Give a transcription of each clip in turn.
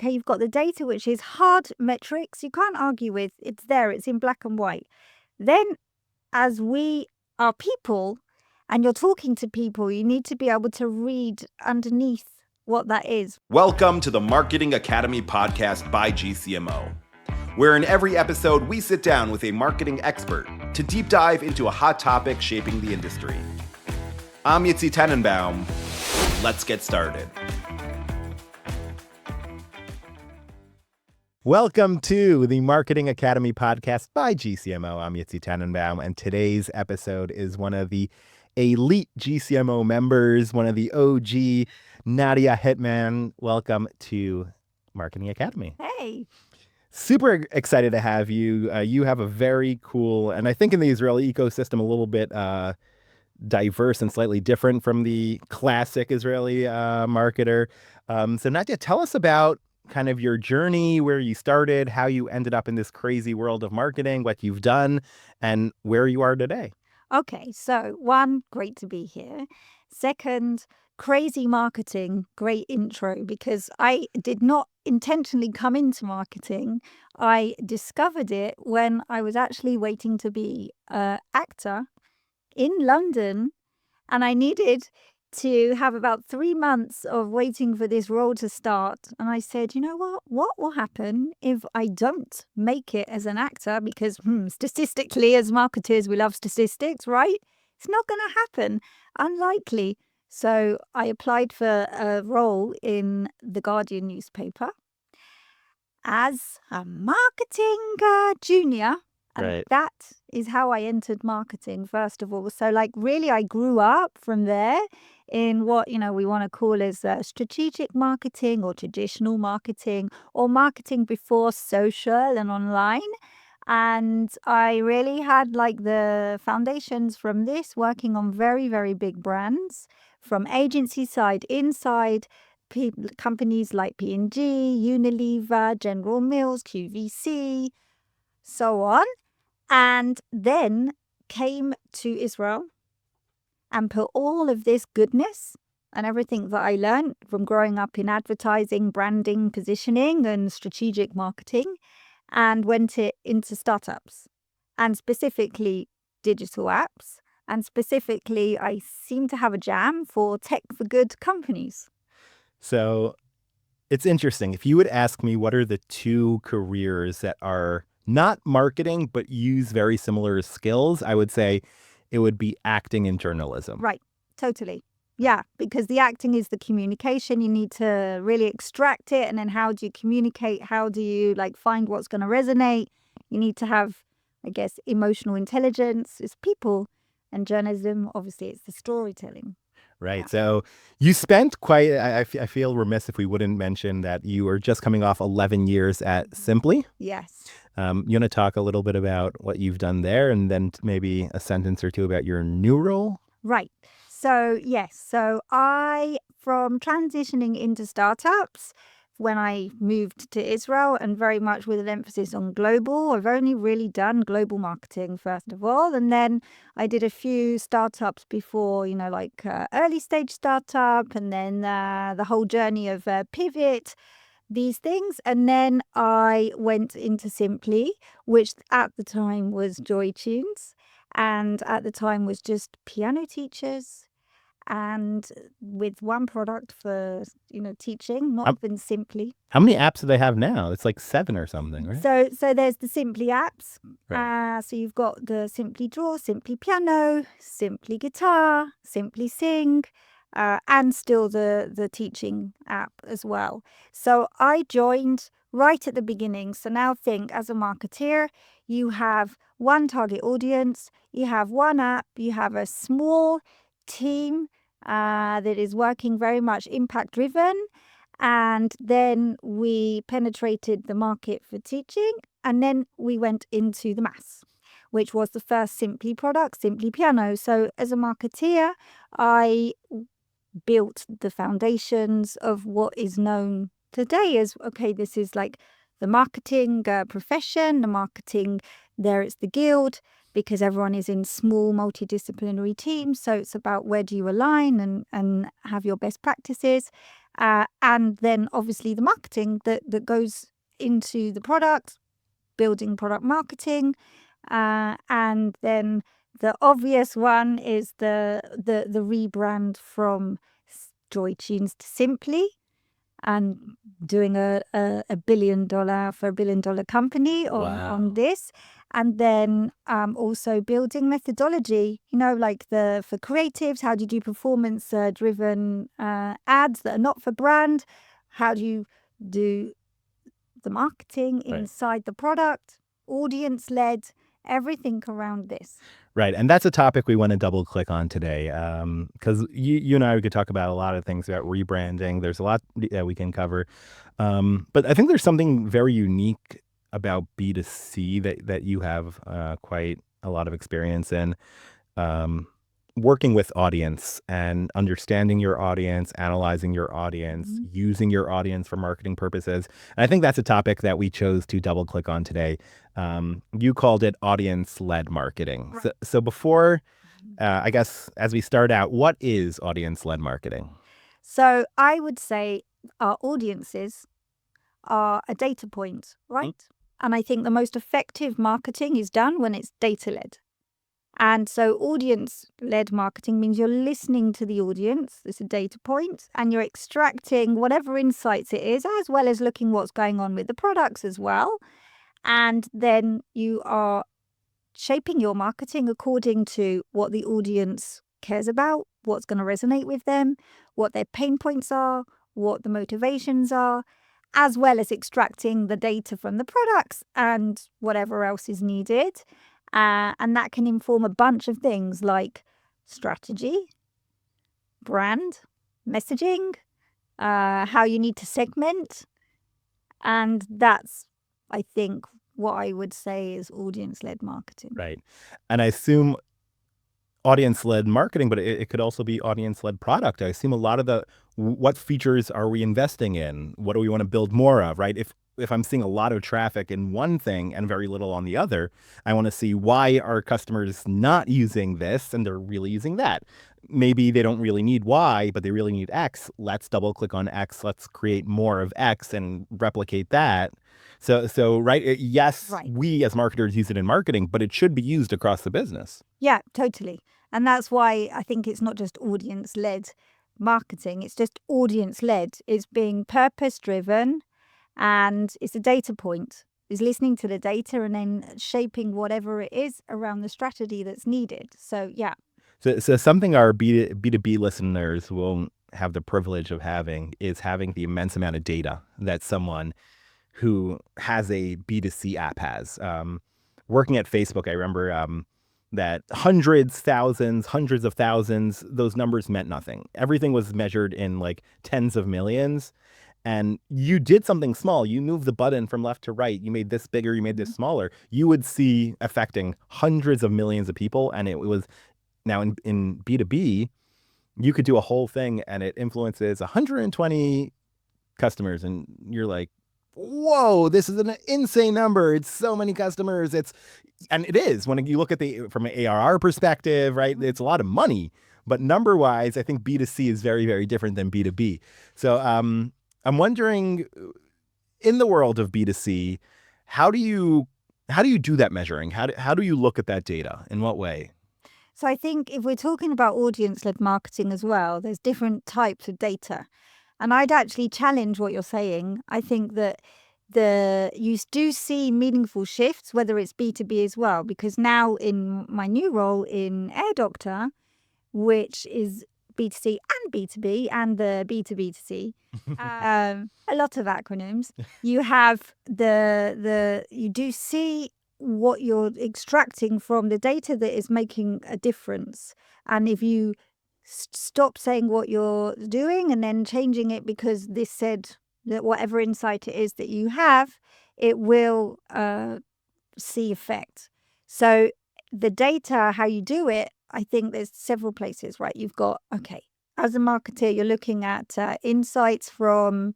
Okay, you've got the data, which is hard metrics. You can't argue with. It's there. It's in black and white. Then, as we are people, and you're talking to people, you need to be able to read underneath what that is. Welcome to the Marketing Academy podcast by GCMO, where in every episode we sit down with a marketing expert to deep dive into a hot topic shaping the industry. I'm Yitzy Tannenbaum. Let's get started. Welcome to the Marketing Academy podcast by GCMO. I'm Yitzy Tannenbaum, and today's episode is one of the elite GCMO members, one of the OG, Nadia Hitman. Welcome to Marketing Academy. Hey. Super excited to have you. You have a very cool, and I think in the Israeli ecosystem, a little bit diverse and slightly different from the classic Israeli marketer. So Nadia, tell us about kind of your journey, where you started, how you ended up in this crazy world of marketing, what you've done, and where you are today. Okay, so one, great to be here. Second, crazy marketing, great intro, because I did not intentionally come into marketing. I discovered it when I was actually waiting to be an actor in London, and I needed to have about 3 months of waiting for this role to start. And I said, you know what? What will happen if I don't make it as an actor? Because statistically, as marketers, we love statistics, right? It's not going to happen. Unlikely. So I applied for a role in the Guardian newspaper as a marketing junior. And Right. that is how I entered marketing, first of all. So, really, I grew up from there in what, we want to call as strategic marketing or traditional marketing or marketing before social and online. And I really had the foundations from this, working on very, very big brands from agency side, inside companies like P&G, Unilever, General Mills, QVC, so on. And then came to Israel and put all of this goodness and everything that I learned from growing up in advertising, branding, positioning, and strategic marketing, and went it into startups, and specifically digital apps. And specifically, I seem to have a jam for tech for good companies. So it's interesting. If you would ask me what are the two careers that are not marketing, but use very similar skills, I would say it would be acting and journalism. Right. Totally. Yeah, because the acting is the communication. You need to really extract it. And then how do you communicate? How do you find what's going to resonate? You need to have, I guess, emotional intelligence. It's people. And journalism, obviously, it's the storytelling. Right. Yeah. So you spent quite, I feel remiss if we wouldn't mention that you were just coming off 11 years at Simply. Yes. You want to talk a little bit about what you've done there, and then maybe a sentence or two about your new role? Right. So, yes. So from transitioning into startups, when I moved to Israel, and very much with an emphasis on global, I've only really done global marketing, first of all. And then I did a few startups before, early stage startup, and then the whole journey of pivot, these things. And then I went into Simply, which at the time was Joy Tunes, and at the time was just piano teachers, and with one product for teaching, not even Simply. How many apps do they have now? It's like 7 or something, right? So there's the Simply apps. Right. So you've got the Simply Draw, Simply Piano, Simply Guitar, Simply Sing, and still the teaching app as well. So I joined right at the beginning. So now think, as a marketeer, you have one target audience, you have one app, you have a small team that is working very much impact driven. And then we penetrated the market for teaching, and then we went into the mass, which was the first Simply product, Simply Piano. So as a marketeer, I built the foundations of what is known today as, okay, this is the marketing profession, the marketing, there it's the guild, because everyone is in small multidisciplinary teams. So it's about where do you align and have your best practices. And then obviously the marketing that goes into the product, building product marketing. And then the obvious one is the rebrand from Joy Tunes to Simply, and doing a $1 billion for $1 billion company on this. And then also building methodology, like for creatives, how do you do performance driven ads that are not for brand? How do you do the marketing inside the product, audience led, everything around this. Right. And that's a topic we want to double click on today, because you and I could talk about a lot of things about rebranding. There's a lot that we can cover. But I think there's something very unique about B2C that you have quite a lot of experience in. Working with audience and understanding your audience, analyzing your audience, using your audience for marketing purposes. And I think that's a topic that we chose to double click on today. You called it audience-led marketing. Right. So before, I guess, as we start out, what is audience-led marketing? So I would say our audiences are a data point, right? And I think the most effective marketing is done when it's data-led. And so audience-led marketing means you're listening to the audience, it's a data point, and you're extracting whatever insights it is, as well as looking what's going on with the products as well. And then you are shaping your marketing according to what the audience cares about, what's going to resonate with them, what their pain points are, what the motivations are, as well as extracting the data from the products and whatever else is needed. And that can inform a bunch of things like strategy, brand, messaging, how you need to segment. And that's, I think, what I would say is audience-led marketing. Right. And I assume audience-led marketing, but it could also be audience-led product. I assume a lot of what features are we investing in? What do we want to build more of, right? If I'm seeing a lot of traffic in one thing and very little on the other, I want to see why are customers not using this and they're really using that. Maybe they don't really need Y, but they really need X. Let's double click on X. Let's create more of X and replicate that. So right, yes, right. We as marketers use it in marketing, but it should be used across the business. Yeah, totally. And that's why I think it's not just audience-led marketing. It's just audience-led. It's being purpose-driven, and it's a data point. It's listening to the data and then shaping whatever it is around the strategy that's needed. So, yeah. So something our B2B listeners won't have the privilege of having is having the immense amount of data that someone who has a B2C app has. Working at Facebook, I remember that hundreds of thousands, those numbers meant nothing. Everything was measured in like tens of millions. And you did something small. You moved the button from left to right. You made this bigger. You made this smaller. You would see affecting hundreds of millions of people. And it was now in B2B, you could do a whole thing and it influences 120 customers. And you're like, whoa, this is an insane number. It's so many customers. And it is when you look at from an ARR perspective, right? It's a lot of money, but number wise, I think B2C is very, very different than B2B. So I'm wondering, in the world of B2C, how do you do that measuring? How do you look at that data? In what way? So I think if we're talking about audience-led marketing as well, there's different types of data. And I'd actually challenge what you're saying. I think that you do see meaningful shifts, whether it's B2B as well, because now in my new role in Air Doctor, which is B2C and B2B and the B2B2C, a lot of acronyms, you have you do see what you're extracting from the data that is making a difference. And if you stop saying what you're doing and then changing it because this said that whatever insight it is that you have, it will see effect. So the data, how you do it, I think there's several places, right? You've got, okay, as a marketer, you're looking at insights from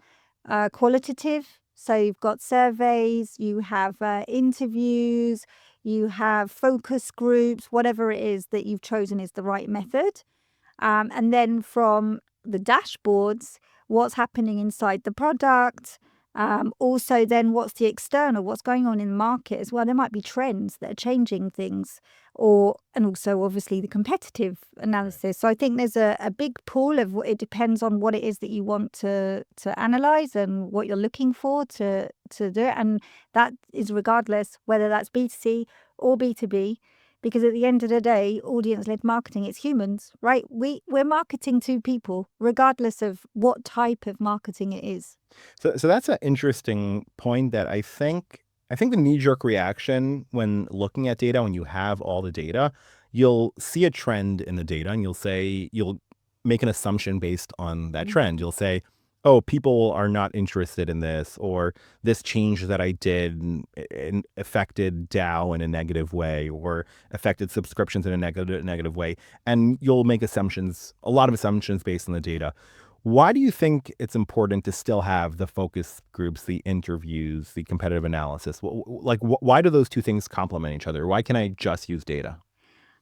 qualitative. So you've got surveys, you have interviews, you have focus groups, whatever it is that you've chosen is the right method. And then from the dashboards, what's happening inside the product. Also, then what's the external, what's going on in the market as well. There might be trends that are changing things, and also obviously the competitive analysis. So I think there's a big pool of it depends on what it is that you want to analyze and what you're looking for to do it. And that is regardless whether that's B2C or B2B. Because at the end of the day, audience-led marketing, it's humans, right? We're marketing to people, regardless of what type of marketing it is. So that's an interesting point that I think the knee-jerk reaction when looking at data, when you have all the data, you'll see a trend in the data and you'll make an assumption based on that trend. You'll say, oh, people are not interested in this, or this change that I did affected DAO in a negative way, or affected subscriptions in a negative way. And you'll make a lot of assumptions based on the data. Why do you think it's important to still have the focus groups, the interviews, the competitive analysis? Why do those two things complement each other? Why can't I just use data?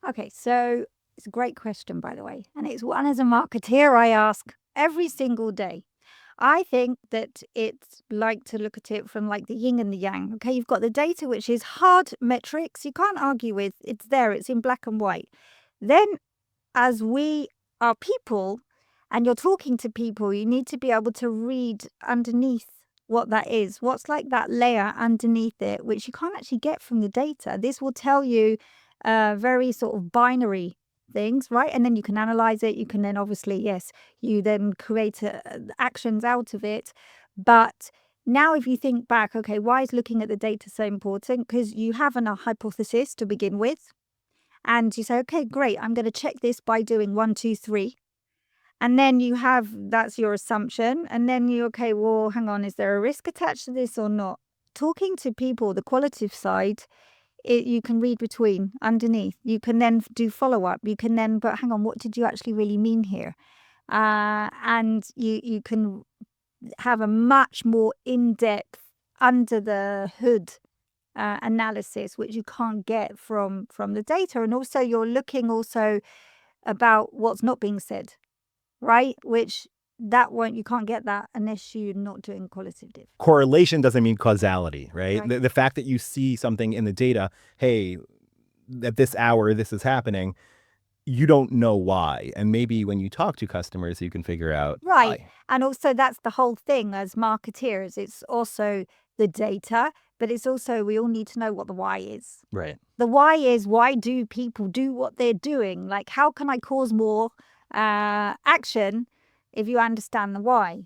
Okay, so it's a great question, by the way. And it's one as a marketeer I ask every single day. I think that it's like to look at it from like the yin and the yang. Okay, you've got the data, which is hard metrics. You can't argue with. It's there. It's in black and white. Then, as we are people, and you're talking to people, you need to be able to read underneath what that is. What's like that layer underneath it, which you can't actually get from the data. This will tell you very sort of binary things, right? And then you can analyze it. You can then obviously, yes, you then create actions out of it. But now if you think back, okay, why is looking at the data so important? Because you have a hypothesis to begin with. And you say, okay, great, I'm going to check this by doing 1, 2, 3. And then that's your assumption. And then okay, well, hang on, is there a risk attached to this or not? Talking to people, the qualitative side, you can read between, underneath. You can then do follow-up. You can then, but hang on, what did you actually really mean here? And you can have a much more in-depth, under the hood analysis, which you can't get from the data. And also you're looking also about what's not being said, right? Which you can't get that unless you're not doing qualitative. Correlation doesn't mean causality, right? Right. The fact that you see something in the data, hey, at this hour, this is happening, you don't know why. And maybe when you talk to customers, you can figure out Right. why. And also that's the whole thing as marketeers. It's also the data, but it's also we all need to know what the why is. Right. The why is, why do people do what they're doing? Like, how can I cause more action if you understand the why?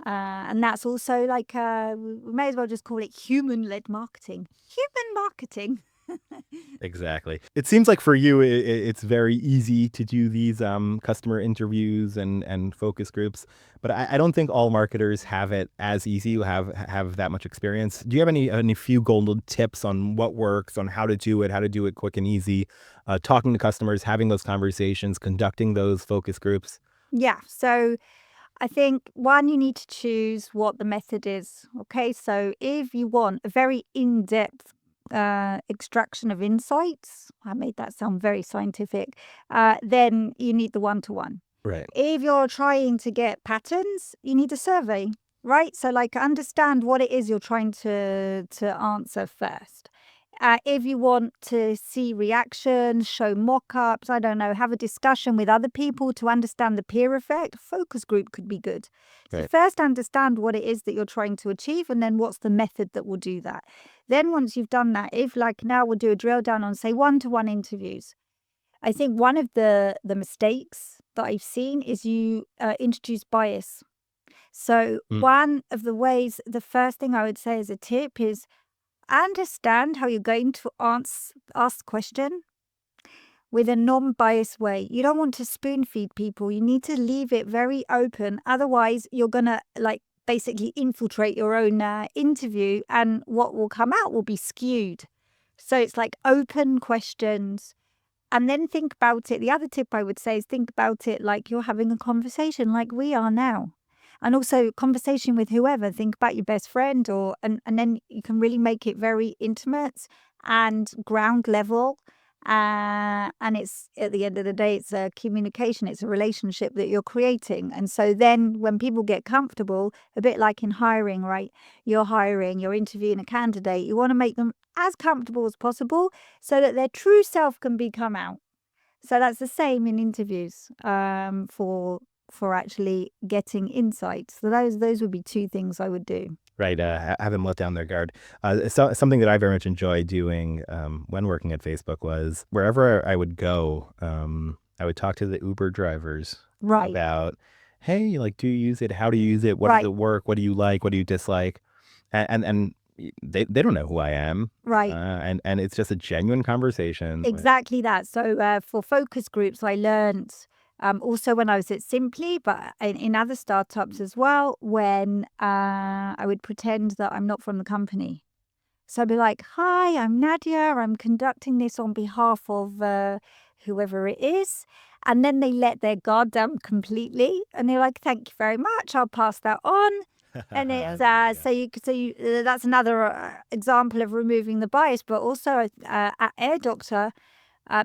And that's also like, we may as well just call it human-led marketing. Human marketing. Exactly. It seems like for you, it's very easy to do these customer interviews and focus groups, but I don't think all marketers have it as easy, have that much experience. Do you have any few golden tips on what works, on how to do it quick and easy, talking to customers, having those conversations, conducting those focus groups? Yeah. So I think, one, you need to choose what the method is. Okay. So if you want a very in-depth extraction of insights, I made that sound very scientific, then you need the one-to-one. Right. If you're trying to get patterns, you need a survey, right? So like understand what it is you're trying to answer first. If you want to see reactions, show mock-ups, I don't know, have a discussion with other people to understand the peer effect, a focus group could be good. So Right. first understand what it is that you're trying to achieve, and then what's the method that will do that. Then once you've done that, if like now we'll do a drill down on, say, one-to-one interviews. I think one of the mistakes that I've seen is you introduce bias. So one of the ways, the first thing I would say as a tip is understand how you're going to ask the question with a non-biased way. You don't want to spoon feed people. You need to leave it very open. Otherwise, you're going to like basically infiltrate your own interview, and what will come out will be skewed. So it's like open questions. And then think about it. The other tip I would say is think about it like you're having a conversation like we are now. And also conversation with whoever. Think about your best friend and then you can really make it very intimate and ground level. And it's, at the end of the day, it's a communication, it's a relationship that you're creating. And so then when people get comfortable, a bit like in hiring, right? You're interviewing a candidate, you want to make them as comfortable as possible so that their true self can come out. So that's the same in interviews, for actually getting insights. So those would be two things I would do. Right, have them let down their guard. Something that I very much enjoyed doing when working at Facebook was wherever I would go, I would talk to the Uber drivers Right, about, hey, like, do you use it? How do you use it? What does right, it work? What do you like? What do you dislike? And they don't know who I am, right. and it's just a genuine conversation. Exactly that. So for focus groups, I learned also when I was at Simply, but in other startups as well, when I would pretend that I'm not from the company. So I'd be like, hi, I'm Nadia. I'm conducting this on behalf of whoever it is. And then they let their guard down completely. And they're like, thank you very much. I'll pass that on. And it's that's another example of removing the bias. But also at Air Doctor,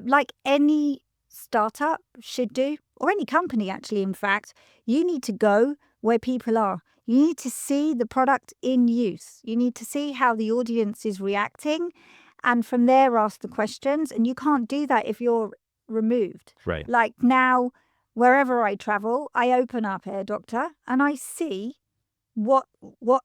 like any startup should do, or any company actually, in fact, you need to go where people are. You need to see the product in use. You need to see how the audience is reacting, and from there ask the questions. And you can't do that if you're removed. Right. Like now, wherever I travel, I open up Air Doctor and I see what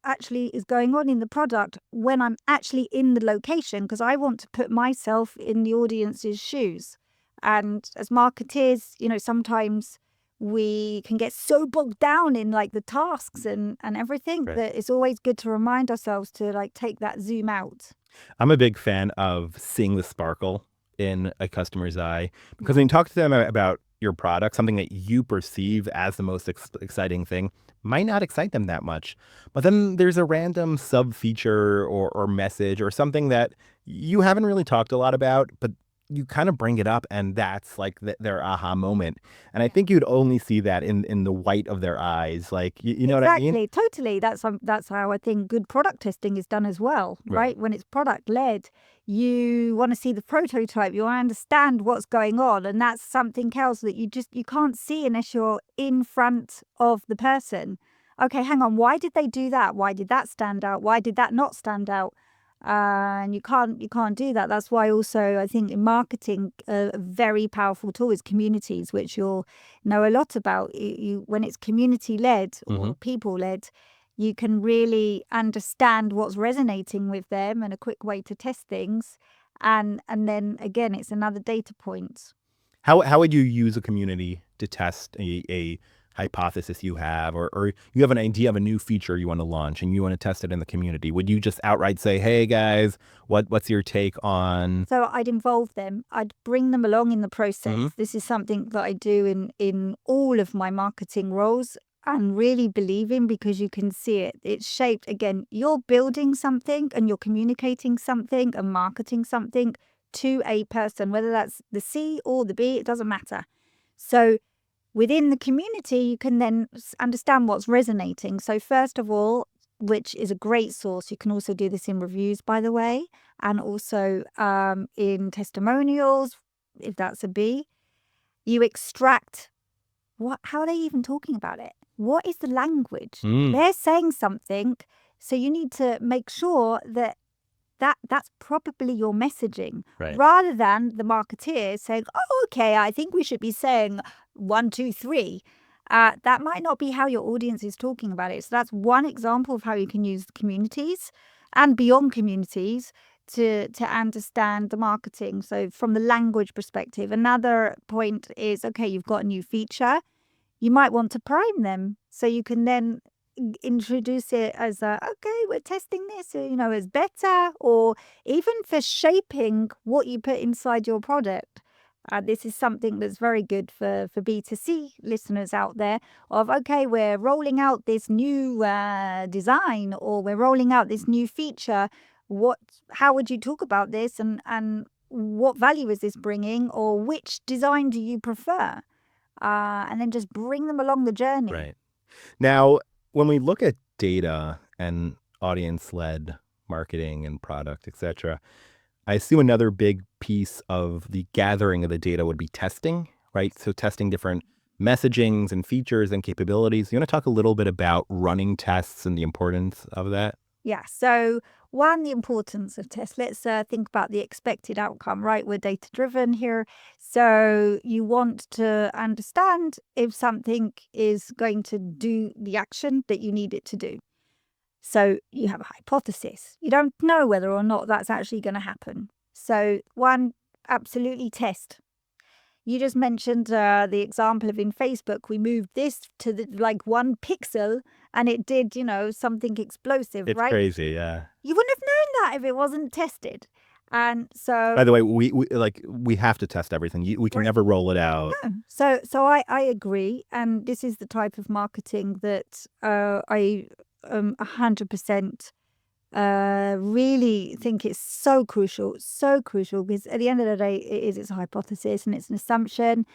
actually is going on in the product when I'm actually in the location, because I want to put myself in the audience's shoes. And as marketeers, sometimes we can get so bogged down in like the tasks and everything Right. that it's always good to remind ourselves to like take that zoom out. I'm a big fan of seeing the sparkle in a customer's eye, because when you talk to them about your product, something that you perceive as the most exciting thing might not excite them that much. But then there's a random sub feature or message or something that you haven't really talked a lot about, but you kind of bring it up, and that's like their aha moment. And I think you'd only see that in the white of their eyes. Like, you know what I mean? Exactly, totally. That's how I think good product testing is done as well, right? When it's product led, you want to see the prototype, you want to understand what's going on, and that's something else that you can't see unless you're in front of the person. Okay, hang on, why did they do that? Why did that stand out? Why did that not stand out? And you can't do that. That's why also I think in marketing a very powerful tool is communities, which you'll know a lot about. You when it's community led or people led, you can really understand what's resonating with them and a quick way to test things. And then again, it's another data point. How would you use a community to test a hypothesis you have, or you have an idea of a new feature you want to launch and you want to test it in the community? Would you just outright say, hey guys, what's your take on? So I'd involve them. I'd bring them along in the process. This is something that I do in all of my marketing roles and really believe in, because you can see it. It's shaped, again, you're building something and you're communicating something and marketing something to a person, whether that's the C or the B, it doesn't matter. So within the community, you can then understand what's resonating. So first of all, which is a great source, you can also do this in reviews, by the way, and also in testimonials, if that's a B, you extract how are they even talking about it? What is the language? They're saying something, so you need to make sure that's probably your messaging, rather than the marketeer saying, oh, okay, I think we should be saying 1, 2, 3. That might not be how your audience is talking about it. So that's one example of how you can use communities and beyond communities to understand the marketing. So from the language perspective, another point is, okay, you've got a new feature. You might want to prime them, so you can then introduce it as okay, we're testing this, as better, or even for shaping what you put inside your product. This is something that's very good for B2C listeners out there of, okay, we're rolling out this new design, or we're rolling out this new feature. How would you talk about this, and what value is this bringing, or which design do you prefer? And then just bring them along the journey. Right. Now, when we look at data and audience-led marketing and product, etc., I assume another big piece of the gathering of the data would be testing, right? So testing different messagings and features and capabilities. You want to talk a little bit about running tests and the importance of that? Yeah. So one, the importance of tests. Let's think about the expected outcome, right? We're data driven here. So you want to understand if something is going to do the action that you need it to do. So you have a hypothesis. You don't know whether or not that's actually going to happen. So one, absolutely test. You just mentioned the example of in Facebook, we moved this to the, like 1 pixel and it did, something explosive, It's right? crazy, yeah. You wouldn't have known that if it wasn't tested. And so, By the way, we have to test everything. We can right, never roll it out. no. So I agree. And this is the type of marketing that I 100% really think it's so crucial, because at the end of the day, it's a hypothesis and it's an assumption.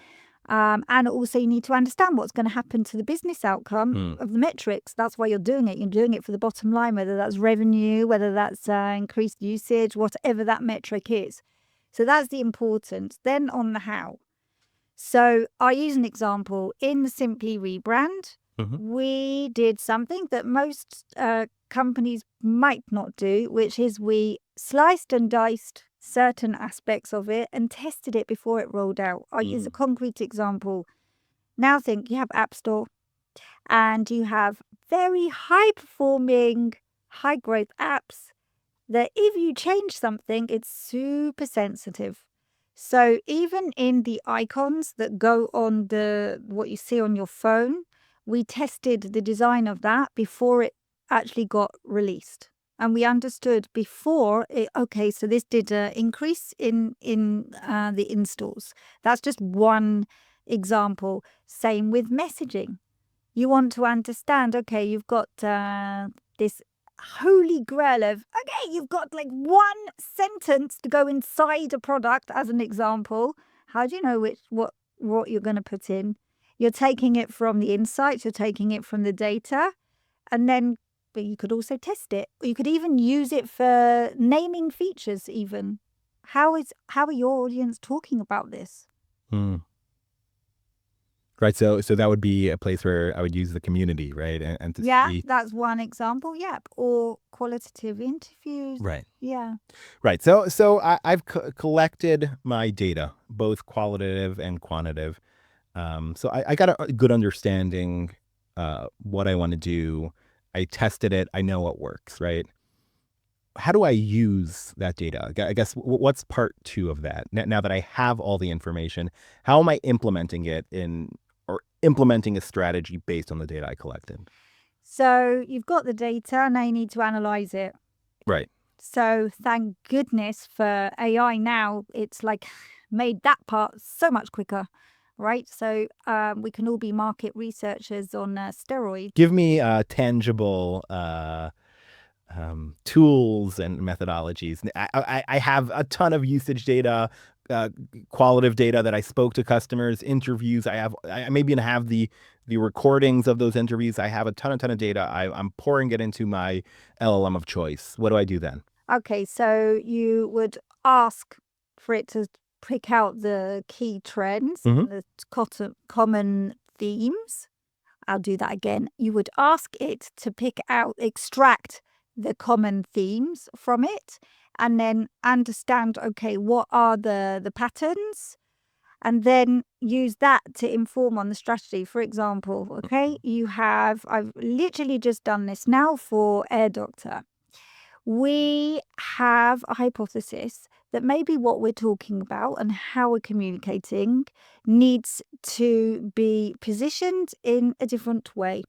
And also you need to understand what's going to happen to the business outcome of the metrics. That's why you're doing it. You're doing it for the bottom line, whether that's revenue, whether that's increased usage, whatever that metric is. So that's the importance. Then on the how. So I use an example in the Simply rebrand. We did something that most companies might not do, which is we sliced and diced certain aspects of it and tested it before it rolled out. I'll use a concrete example. Now think you have App Store and you have very high performing, high growth apps that if you change something, it's super sensitive. So even in the icons that go on what you see on your phone, we tested the design of that before it actually got released. And we understood before it, okay, so this did an increase in the installs. That's just one example. Same with messaging. You want to understand, okay, you've got this holy grail of, okay, you've got like one sentence to go inside a product as an example. How do you know what you're going to put in? You're taking it from the insights, you're taking it from the data, and then but you could also test it. Or you could even use it for naming features even. How are your audience talking about this? Right. So that would be a place where I would use the community, right? And to Yeah, see. that's one example. Yeah. Or qualitative interviews. Right. Yeah. Right. So I've collected my data, both qualitative and quantitative. So I got a good understanding what I want to do. I tested it. I know what works, right? How do I use that data? I guess what's part 2 of that? Now that I have all the information, how am I implementing it or implementing a strategy based on the data I collected? So you've got the data, now you need to analyze it. Right. So thank goodness for AI now. It's like made that part so much quicker, right? So we can all be market researchers on steroids. Give me tangible tools and methodologies. I have a ton of usage data, qualitative data that I spoke to customers, interviews. I maybe even have the recordings of those interviews. I have a ton of data. I'm pouring it into my LLM of choice. What do I do then? Okay, so you would ask for it to pick out the key trends and the common themes. I'll do that again. You would ask it to extract the common themes from it, and then understand, okay, what are the patterns? And then use that to inform on the strategy. For example, okay, I've literally just done this now for Air Doctor. We have a hypothesis that maybe what we're talking about and how we're communicating needs to be positioned in a different way.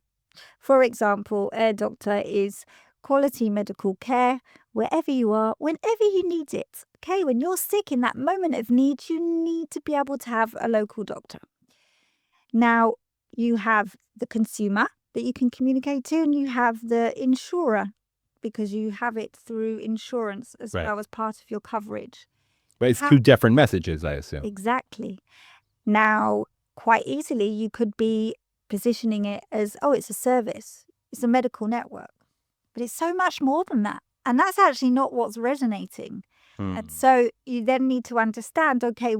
For example, Air Doctor is quality medical care wherever you are, whenever you need it. Okay, when you're sick in that moment of need, you need to be able to have a local doctor. Now, you have the consumer that you can communicate to, and you have the insurer because you have it through insurance as well as part of your coverage. But it's 2 different messages, I assume. Exactly. Now, quite easily, you could be positioning it as, oh, it's a service, it's a medical network. But it's so much more than that. And that's actually not what's resonating. And so you then need to understand, okay,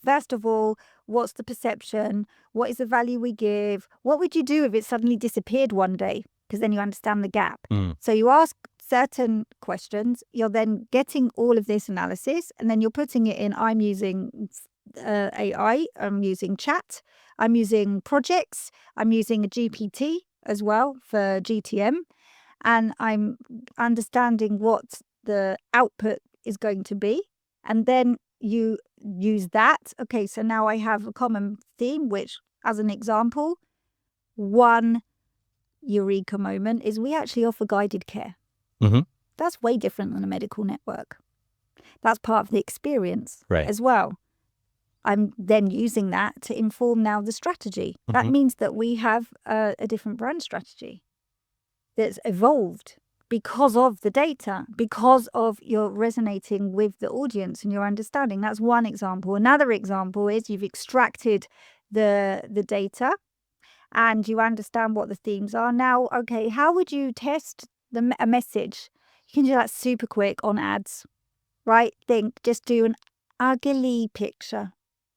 first of all, what's the perception? What is the value we give? What would you do if it suddenly disappeared one day? Because then you understand the gap. So you ask certain questions, you're then getting all of this analysis, and then you're putting it in. I'm using AI, I'm using chat, I'm using projects, I'm using a GPT as well for GTM, and I'm understanding what the output is going to be. And then you use that. Okay, so now I have a common theme, which, as an example, one eureka moment is we actually offer guided care. That's way different than a medical network. That's part of the experience as well. I'm then using that to inform now the strategy. That means that we have a different brand strategy that's evolved because of the data, because of your resonating with the audience and your understanding. That's one example. Another example is you've extracted the data and you understand what the themes are. Now, okay, how would you test a message? You can do that super quick on ads, right? Just do an ugly picture.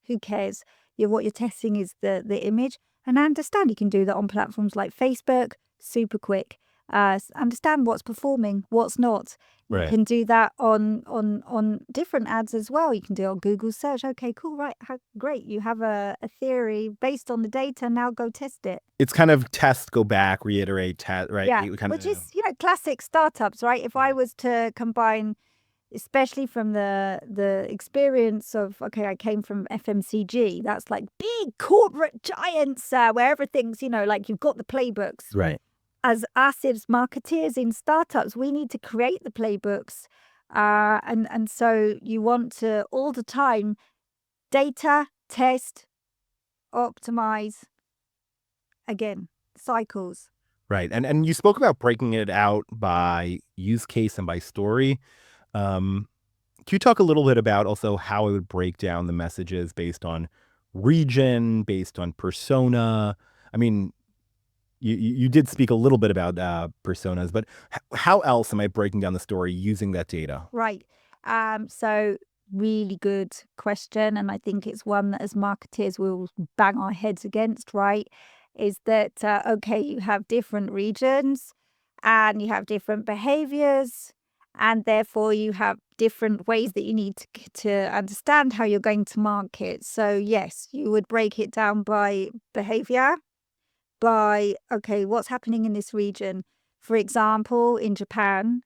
Who cares? What you're testing is the image. And I understand you can do that on platforms like Facebook, super quick. Understand what's performing, what's not. You can do that on different ads as well. You can do it on Google search. Okay, cool, right? Great. You have a theory based on the data. Now go test it. It's kind of test, go back, reiterate, test, right? Yeah, which is, classic startups, right? If I was to combine, especially from the experience of, okay, I came from FMCG. That's like big corporate giants where everything's, like you've got the playbooks. Right. As us as marketeers in startups, we need to create the playbooks. And so you want to all the time data, test, optimize, again, cycles. Right. And you spoke about breaking it out by use case and by story. Can you talk a little bit about also how I would break down the messages based on region, based on persona? I mean, you did speak a little bit about personas, but how else am I breaking down the story using that data? Right. So really good question. And I think it's one that as marketeers we'll bang our heads against, right? Is that, okay, you have different regions and you have different behaviors, and therefore you have different ways that you need to understand how you're going to market. So yes, you would break it down by behavior, by, okay, what's happening in this region. For example, in Japan,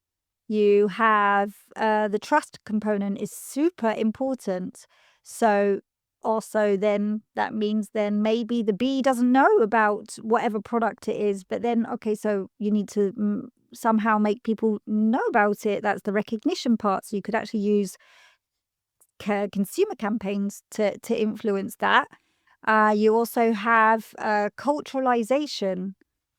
you have the trust component is super important. So also then that means then maybe the bee doesn't know about whatever product it is, but then, okay, so you need to somehow make people know about it. That's the recognition part. So you could actually use consumer campaigns to influence that. You also have culturalization,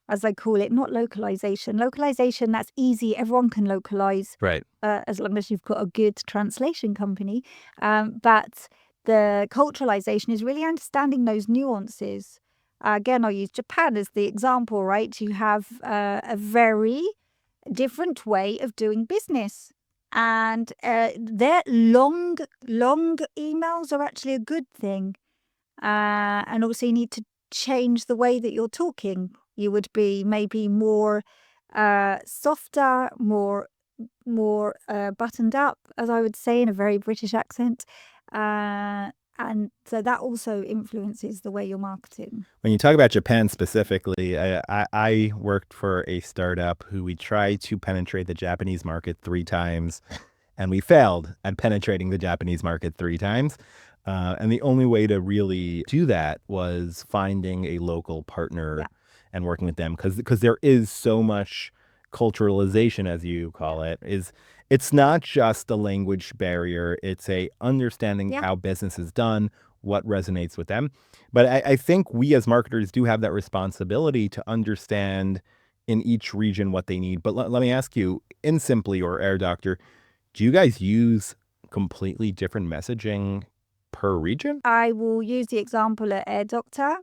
as I call it, not localization. Localization, that's easy. Everyone can localize. Right. As long as you've got a good translation company. But the culturalization is really understanding those nuances. Again, I'll use Japan as the example, right? You have a very different way of doing business. And their long emails are actually a good thing. And also you need to change the way that you're talking. You would be maybe more softer, more buttoned up, as I would say in a very British accent. And so that also influences the way you're marketing. When you talk about Japan specifically, I worked for a startup who we tried to penetrate the Japanese market 3 times, and we failed at penetrating the Japanese market 3 times. And the only way to really do that was finding a local partner and working with them, because there is so much culturalization, as you call it. It's not just a language barrier. It's a understanding how business is done, what resonates with them. But I think we as marketers do have that responsibility to understand in each region what they need. But let me ask you, in Simply or Air Doctor, do you guys use completely different messaging per region? I will use the example at Air Doctor.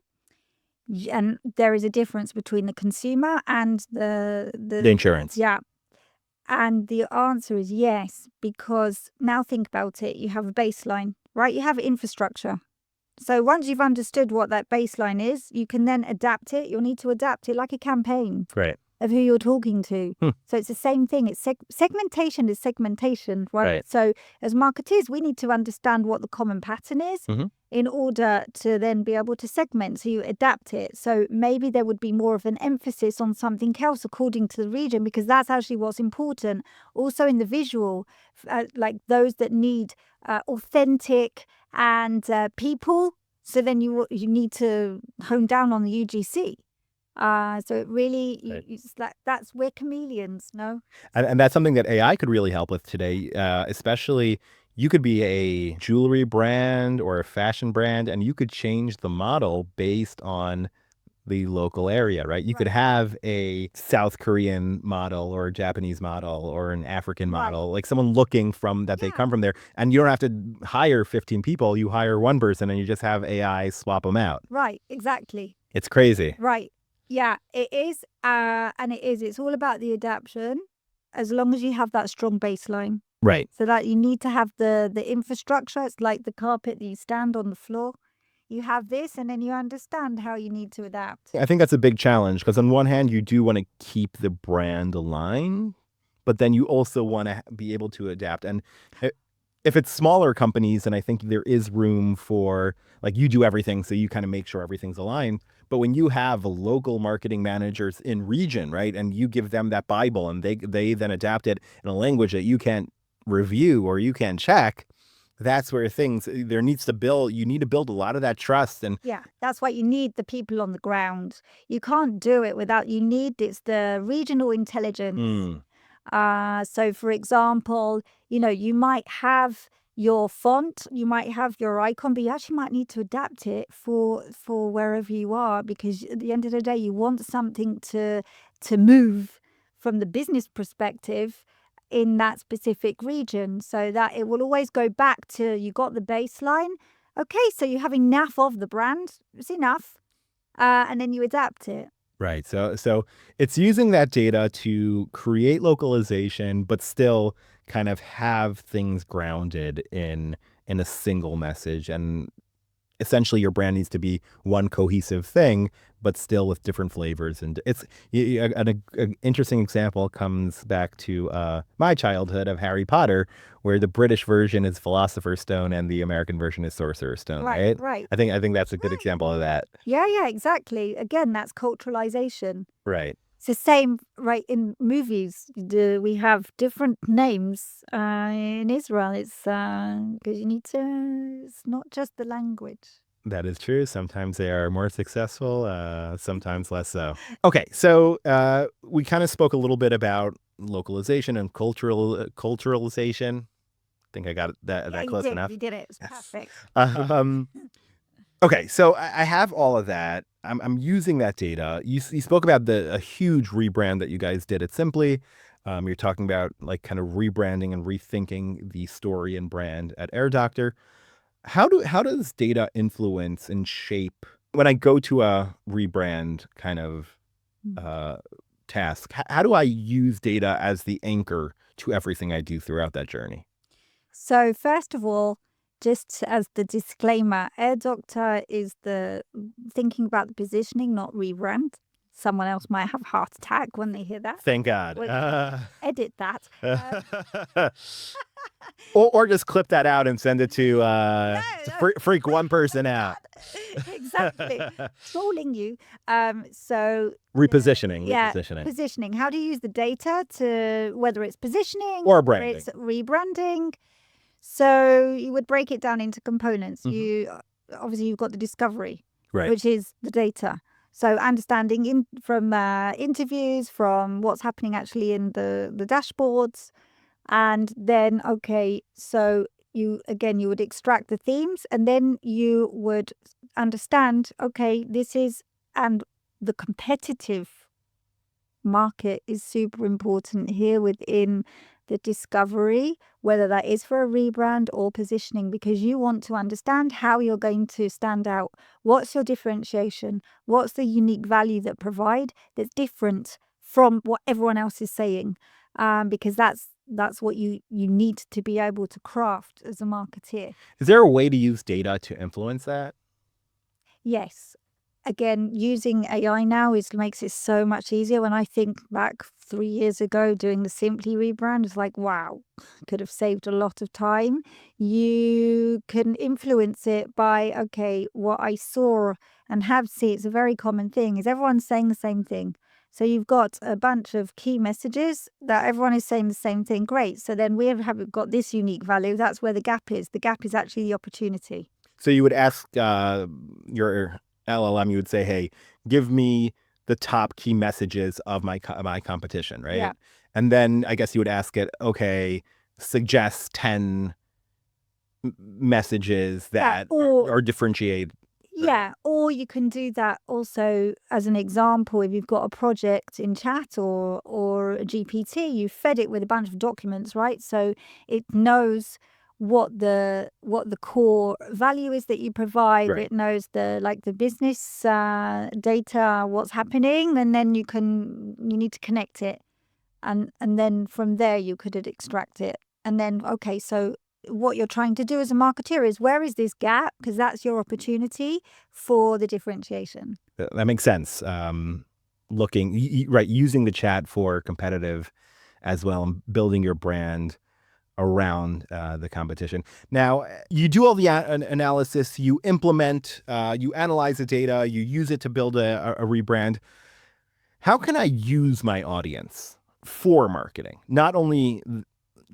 And there is a difference between the consumer and the The insurance. Yeah. And the answer is yes, because now think about it. You have a baseline, right? You have infrastructure. So once you've understood what that baseline is, you can then adapt it. You'll need to adapt it like a campaign Right. of who you're talking to. Hmm. So it's the same thing. It's segmentation is segmentation, right? Right. So as marketers, we need to understand what the common pattern is Mhm. in order to then be able to segment. So you adapt it. So maybe there would be more of an emphasis on something else according to the region, because that's actually what's important. Also in the visual, like those that need authentic and people. So then you need to hone down on the UGC. So it really, Right. it's that's we're chameleons, no? And that's something that AI could really help with today, especially you could be a jewelry brand or a fashion brand, and you could change the model based on the local area, right? You could Right. have a South Korean model or a Japanese model or an African Right. model, like someone looking from that they Yeah. come from there. And you don't have to hire 15 people. You hire one person and you just have AI swap them out. Right, exactly. It's crazy. Right. Yeah, it is. And it is. It's all about the adaptation, as long as you have that strong baseline. Right. So that you need to have the infrastructure. It's like the carpet that you stand on the floor. You have this, and then you understand how you need to adapt. I think that's a big challenge because on one hand, you do want to keep the brand aligned, but then you also want to be able to adapt. And if it's smaller companies, then I think there is room for, like, you do everything, so you kind of make sure everything's aligned. But when you have local marketing managers in region, right, and you give them that Bible and they then adapt it in a language that you can't review or you can't check, that's where you need to build a lot of that trust. And Yeah, that's why you need the people on the ground. You can't do it without, it's the regional intelligence. So for example, you might have your font, you might have your icon, but you actually might need to adapt it for wherever you are, because at the end of the day, you want something to move from the business perspective in that specific region, so that it will always go back to, you got the baseline. Okay, so you have enough of the brand. It's enough. And then you adapt it. right. So it's using that data to create localization, but still kind of have things grounded in a single message. And essentially your brand needs to be one cohesive thing, but still with different flavors. And it's an interesting example comes back to my childhood of Harry Potter, where the British version is Philosopher's Stone and the American version is Sorcerer's Stone, right? Right. I think that's a good Right. example of that. Yeah, exactly. Again, that's culturalization. Right. It's the same, right, in movies. We have different names in Israel. It's because it's not just the language. That is true. Sometimes they are more successful, sometimes less so. Okay, so we kind of spoke a little bit about localization and culturalization. I think I got that close enough. You did it. It's Yes. perfect. Okay, so I have all of that. I'm using that data. You spoke about a huge rebrand that you guys did at Simply. You're talking about like kind of rebranding and rethinking the story and brand at Air Doctor. How does data influence and shape when I go to a rebrand kind of task? How do I use data as the anchor to everything I do throughout that journey? So first of all, just as the disclaimer, Air Doctor is thinking about the positioning, not rebrand. Someone else might have a heart attack when they hear that. Thank God. Edit that. Or just clip that out and send it to freak one person out. Exactly. Trolling you. So Repositioning. yeah, positioning. How do you use the data to, whether it's positioning Or or branding. it's rebranding? So you would break it down into components. Mhm. Obviously you've got the discovery, Right. which is the data. So understanding from interviews, from what's happening actually in the dashboards, and then so you would extract the themes, and then you would understand, and the competitive market is super important here within the discovery, whether that is for a rebrand or positioning, because you want to understand how you're going to stand out. What's your differentiation? What's the unique value that provide that's different from what everyone else is saying? because that's what you need to be able to craft as a marketeer. Is there a way to use data to influence that? Yes. Again, using AI now makes it so much easier. When I think back 3 years ago doing the Simply rebrand, it's like, wow, could have saved a lot of time. You can influence it by, okay, what I saw and have seen. It's a very common thing, is everyone's saying the same thing. So you've got a bunch of key messages that everyone is saying the same thing. Great. So then we have got this unique value. That's where the gap is. The gap is actually the opportunity. So you would ask your LLM, you would say, hey, give me the top key messages of my competition, right? Yeah. And then I guess you would ask it, okay, suggest 10 messages that are differentiate. Yeah, or you can do that also as an example. If you've got a project in chat or a GPT, you fed it with a bunch of documents, right? So it knows what the core value is that you provide. Right. It knows the business data, what's happening, and then you need to connect it, and then from there you could extract it, and then okay, so what you're trying to do as a marketeer is, where is this gap? Because that's your opportunity for the differentiation. That makes sense. Using the chat for competitive as well, and building your brand around the competition. Now, you do all the analysis, you implement, you analyze the data, you use it to build a rebrand. How can I use my audience for marketing? Not only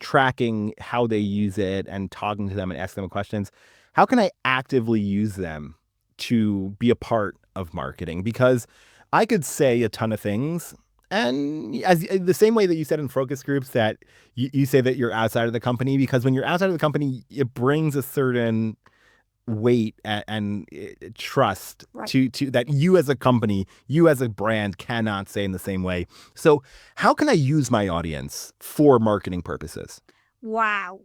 tracking how they use it and talking to them and asking them questions, how can I actively use them to be a part of marketing? Because I could say a ton of things, and as the same way that you said in focus groups that you say that you're outside of the company, because when you're outside of the company, it brings a certain weight and trust to that you as a company, you as a brand cannot say in the same way. So how can I use my audience for marketing purposes? Wow.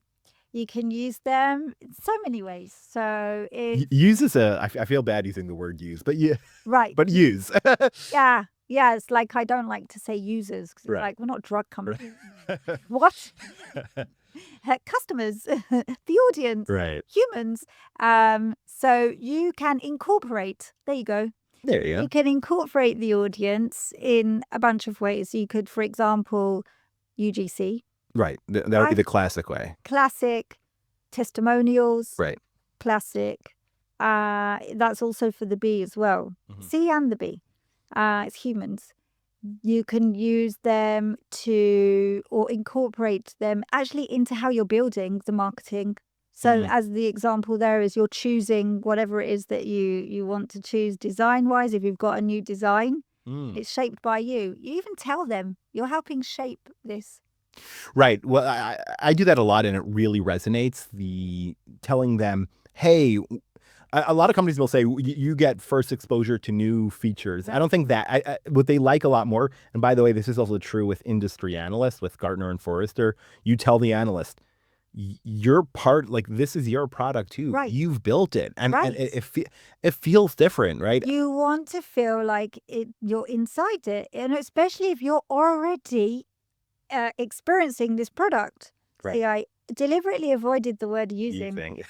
You can use them in so many ways. So use is I feel bad using the word use, but yeah, right. but use. Yeah. It's like, I don't like to say users, because it's like, we're not drug companies. What? Customers, the audience, right? Humans. So you can incorporate. There you go. There you go. You can incorporate the audience in a bunch of ways. You could, for example, UGC. Right. That would be the classic way. Classic. Testimonials. Right. Classic. That's also for the B as well. Mm-hmm. C and the B. It's humans. You can use them or incorporate them actually into how you're building the marketing. So as the example there is, you're choosing whatever it is that you want to choose design-wise. If you've got a new design, it's shaped by you. You even tell them you're helping shape this. Right. Well, I do that a lot, and it really resonates. Telling them, hey, a lot of companies will say you get first exposure to new features. Right. I don't think that what they like a lot more. And by the way, this is also true with industry analysts, with Gartner and Forrester. You tell the analyst, you're part, like, this is your product too. Right. You've built it, and it feels different, right? You want to feel like you're inside it, and especially if you're already experiencing this product. Right. See, I deliberately avoided the word using.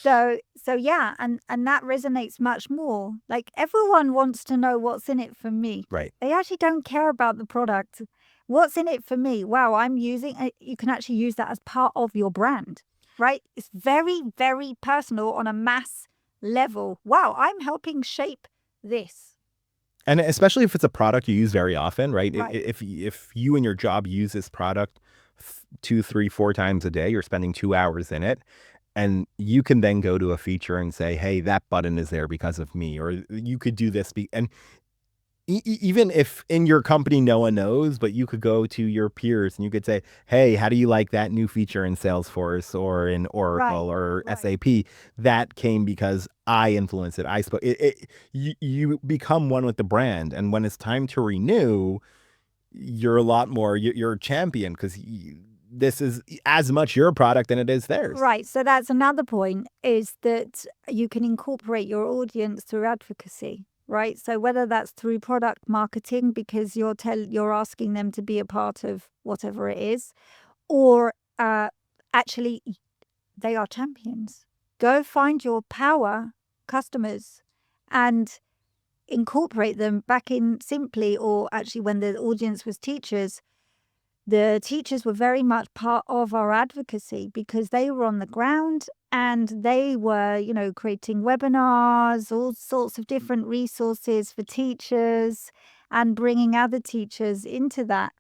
So yeah, and that resonates much more. Like, everyone wants to know what's in it for me. Right. They actually don't care about the product. What's in it for me? Wow, I'm using it. You can actually use that as part of your brand, right? It's very, very personal on a mass level. Wow, I'm helping shape this. And especially if it's a product you use very often, right? If you and your job use this product 2, 3, 4 times a day, you're spending 2 hours in it, and you can then go to a feature and say, hey, that button is there because of me, or you could do this. And even if in your company no one knows, but you could go to your peers and you could say, hey, how do you like that new feature in Salesforce or in Oracle or SAP? That came because I influenced it. I spoke. You become one with the brand. And when it's time to renew, you're a lot more, you're a champion, because this is as much your product than it is theirs. Right. So that's another point, is that you can incorporate your audience through advocacy. right? So whether that's through product marketing because you're asking them to be a part of whatever it is, or actually they are champions. Go find your power customers and incorporate them back in Simply, or actually when the audience was teachers. The teachers were very much part of our advocacy because they were on the ground and they were, creating webinars, all sorts of different resources for teachers and bringing other teachers into that,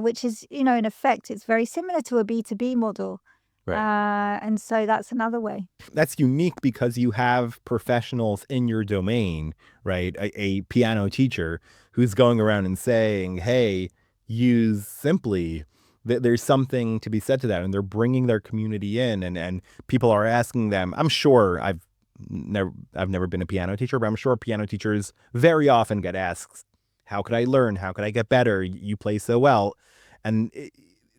which is, in effect, it's very similar to a B2B model. And so that's another way. That's unique because you have professionals in your domain, right? A piano teacher who's going around and saying, hey, use Simply. There's something to be said to that. And they're bringing their community in and people are asking them. I'm sure I've never been a piano teacher, but I'm sure piano teachers very often get asked, how could I learn? How could I get better? You play so well. And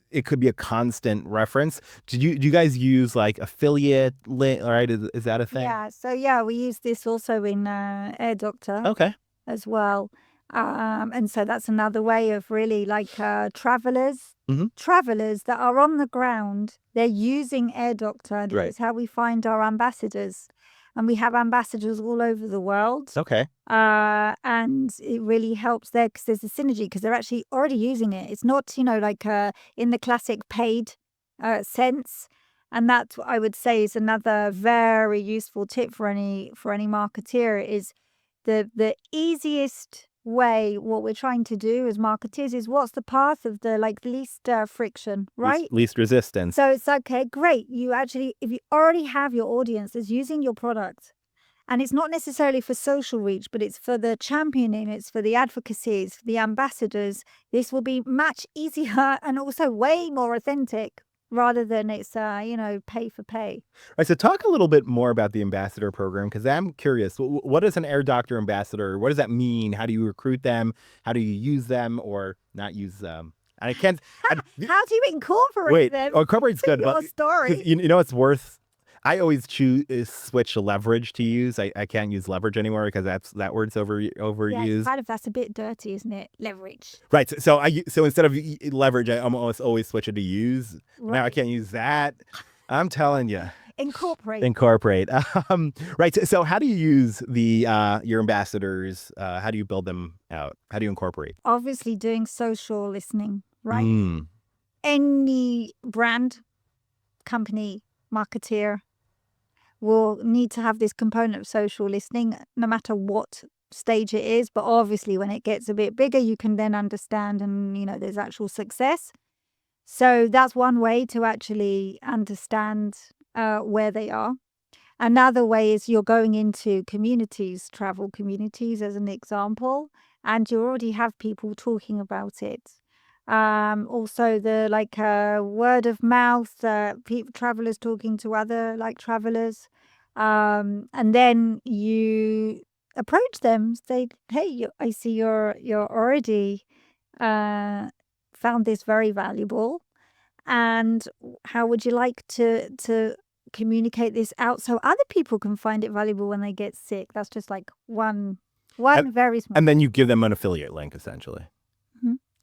it could be a constant reference. Do you guys use like affiliate link? All right, is that a thing? Yeah. So we use this also in Air Doctor. Okay. As well. And so that's another way of really like travelers that are on the ground. They're using Air Doctor. This is how we find our ambassadors. And we have ambassadors all over the world. Okay. And it really helps there because there's a synergy because they're actually already using it. It's not, like in the classic paid sense. And that I would say is another very useful tip for any marketeer is the easiest way. What we're trying to do as marketeers is what's the path of the least friction, right? Least resistance. So it's okay, great. If you already have your audience that's using your product, and it's not necessarily for social reach, but it's for the championing, it's for the advocacy, it's for the ambassadors. This will be much easier and also way more authentic rather than it's, pay for pay. Right. So talk a little bit more about the ambassador program, because I'm curious. What is an Air Doctor ambassador? What does that mean? How do you recruit them? How do you use them or not use them? I can't. How do you incorporate them? Incorporate's good. Your story. You know it's worth. I always switch leverage to use. I can't use leverage anymore because that word's overused. Yeah, that's a bit dirty, isn't it? Leverage. Right. So instead of leverage, I always switch it to use. Right. Now I can't use that. I'm telling you. Incorporate. Right. So how do you use your ambassadors? How do you build them out? How do you incorporate? Obviously doing social listening, right? Any brand, company, marketeer will need to have this component of social listening no matter what stage it is. But obviously when it gets a bit bigger, you can then understand and, there's actual success. So that's one way to actually understand where they are. Another way is you're going into communities, travel communities as an example, and you already have people talking about it. Also the word of mouth, travelers talking to other travelers, and then you approach them, say, hey, I see you're already found this very valuable, and how would you like to communicate this out so other people can find it valuable when they get sick? That's just one very small. And then you give them an affiliate link essentially.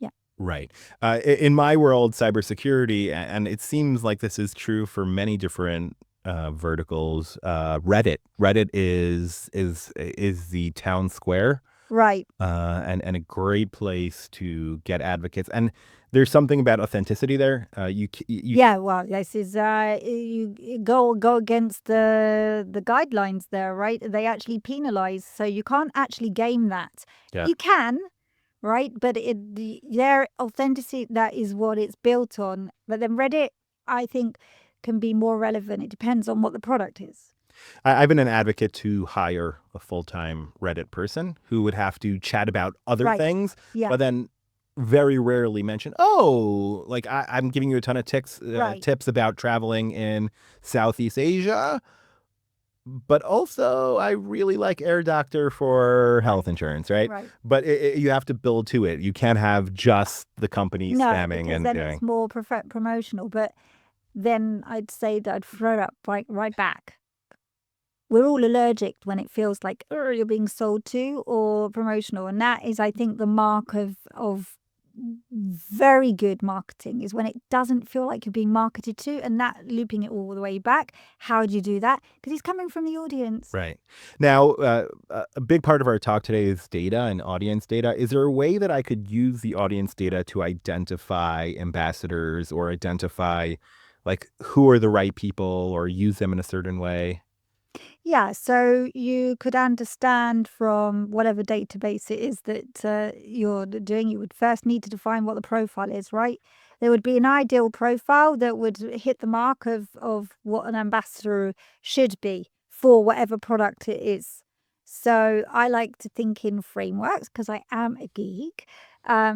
Yeah. Right. In my world, cybersecurity, and it seems like this is true for many different verticals. Reddit is the town square, right? And a great place to get advocates. And there's something about authenticity there. Well, this is you go against the guidelines there, right? They actually penalize, so you can't actually game that. Yeah. You can. Right, but their authenticity, that is what it's built on. But then Reddit, I think, can be more relevant. It depends on what the product is. I've been an advocate to hire a full-time Reddit person who would have to chat about other things, but then very rarely mention, I'm giving you a ton of tips about traveling in Southeast Asia. But also, I really like Air Doctor for health insurance, right? But you have to build to it. You can't have just the company spamming and then doing. It's more promotional. But then I'd say that I'd throw it up right back. we're all allergic when it feels like you're being sold to or promotional. And that is, I think, the mark of very good marketing is when it doesn't feel like you're being marketed to, and that looping it all the way back. How do you do that? Because it's coming from the audience. Right. Now, a big part of our talk today is data and audience data. Is there a way that I could use the audience data to identify ambassadors or identify like who are the right people or use them in a certain way? Yeah, so you could understand from whatever database it is that you're doing, you would first need to define what the profile is, right? There would be an ideal profile that would hit the mark of what an ambassador should be for whatever product it is. So I like to think in frameworks because I am a geek.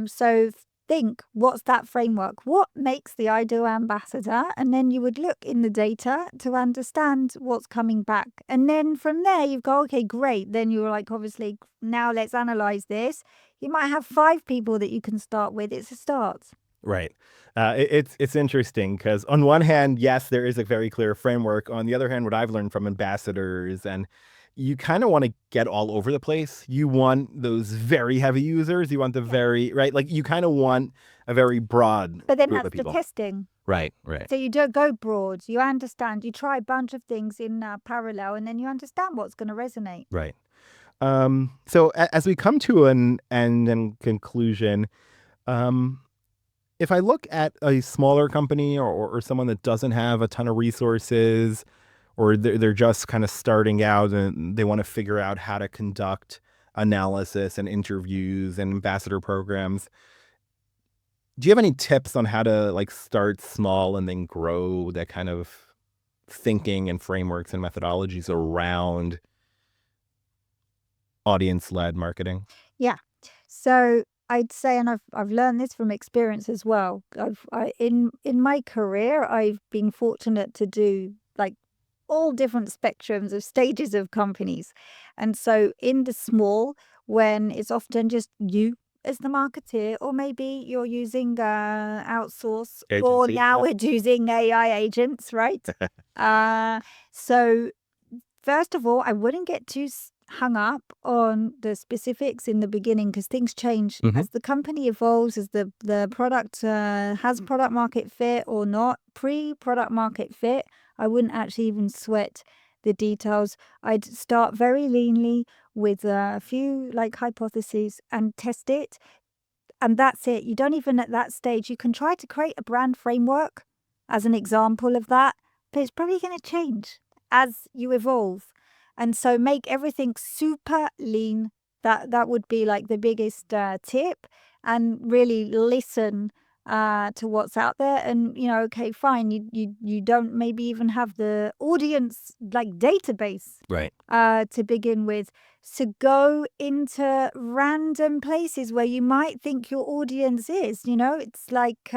So think, what's that framework? What makes the ideal ambassador? And then you would look in the data to understand what's coming back. And then from there, you go, okay, great. Then you're like, obviously, now let's analyze this. You might have 5 people that you can start with. It's a start. Right. It's interesting because on one hand, yes, there is a very clear framework. On the other hand, what I've learned from ambassadors, and you kind of want to get all over the place. You want those very heavy users. You want the very, right? Like you kind of want a very broad But then group that's of the people. testing. Right, right, So you don't go broad. You understand. You try a bunch of things in parallel, and then you understand what's going to resonate. right. So as we come to an end and conclusion, um, if I look at a smaller company or someone that doesn't have a ton of resources, or they're just kind of starting out and they want to figure out how to conduct analysis and interviews and ambassador programs, do you have any tips on how to like start small and then grow that kind of thinking and frameworks and methodologies around audience-led marketing? Yeah. So I'd say, and I've learned this from experience as well. In my career, I've been fortunate to do like all different spectrums of stages of companies, and so in the small, when it's often just you as the marketeer, or maybe you're using outsource, or Agency. now Yeah. we're using AI agents, right? So first of all, I wouldn't get too hung up on the specifics in the beginning because things change Mhm. as the company evolves, as the product has product market fit or not. Pre-product market fit, I wouldn't actually even sweat the details. I'd start very leanly with a few like hypotheses and test it. And that's it. You don't even at that stage, you can try to create a brand framework as an example of that, but it's probably going to change as you evolve. And so make everything super lean. That would be like the biggest tip, and really listen to what's out there. And okay, fine, you don't maybe even have the audience like database Right. to begin with. So go into random places where you might think your audience is. It's like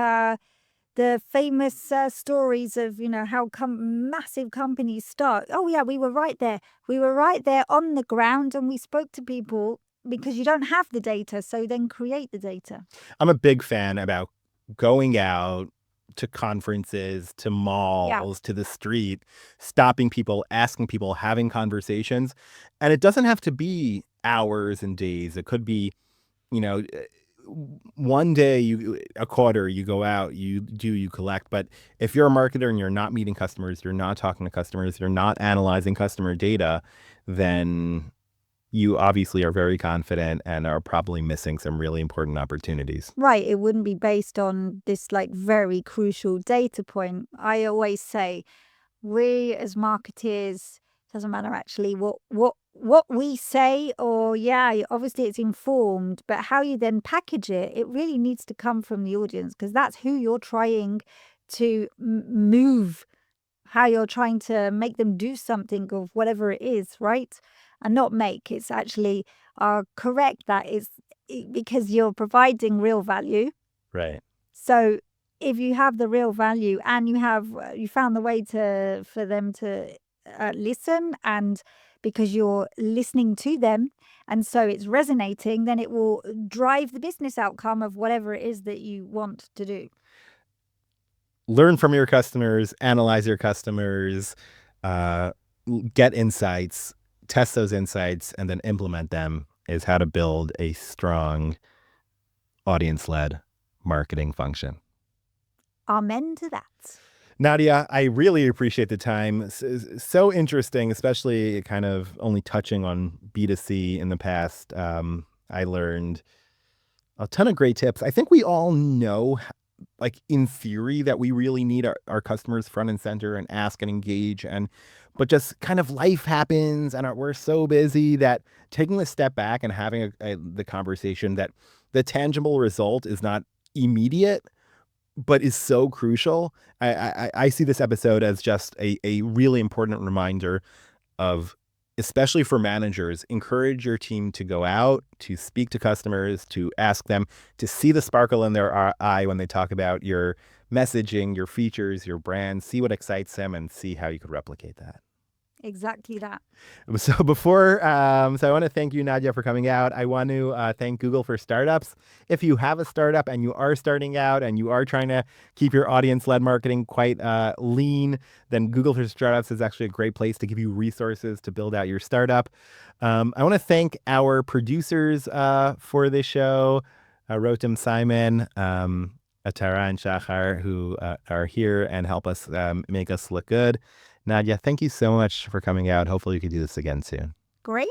the famous stories of how massive companies start. Oh yeah, we were right there. We were right there on the ground, and we spoke to people because you don't have the data. So then create the data. I'm a big fan about going out to conferences, to Yeah. malls, to the street, stopping people, asking people, having conversations. And it doesn't have to be hours and days. It could be, you know, one day, a quarter, you go out, you collect. But if you're a marketer and you're not meeting customers, you're not talking to customers, you're not analyzing customer data, then you obviously are very confident and are probably missing some really important opportunities. Right, it wouldn't be based on this like very crucial data point. I always say we as marketeers, doesn't matter actually what we say, or yeah, obviously it's informed, but how you then package it, it really needs to come from the audience because that's who you're trying to move, how you're trying to make them do something of whatever it is, right? And not make, it's actually correct that is because you're providing real value. Right. So if you have the real value and you found the way for them to listen, and because you're listening to them, and so it's resonating, then it will drive the business outcome of whatever it is that you want to do. Learn from your customers, analyze your customers, get insights, test those insights, and then implement them is how to build a strong audience-led marketing function. Amen to that. Nadia, I really appreciate the time. So interesting, especially kind of only touching on B2C in the past. I learned a ton of great tips. I think we all know, like in theory, that we really need our customers front and center and ask and engage. But just kind of life happens and we're so busy that taking a step back and having the conversation that the tangible result is not immediate, but is so crucial. I see this episode as just a really important reminder of, especially for managers, encourage your team to go out, to speak to customers, to ask them, to see the sparkle in their eye when they talk about your messaging, your features, your brand, see what excites them and see how you could replicate that. Exactly that. So I want to thank you, Nadia, for coming out. I want to thank Google for Startups. If you have a startup and you are starting out and you are trying to keep your audience-led marketing quite lean, then Google for Startups is actually a great place to give you resources to build out your startup. I want to thank our producers for this show, Rotem Simon, Atara and Shachar, who are here and help us make us look good. Nadia, thank you so much for coming out. Hopefully we could do this again soon. Great.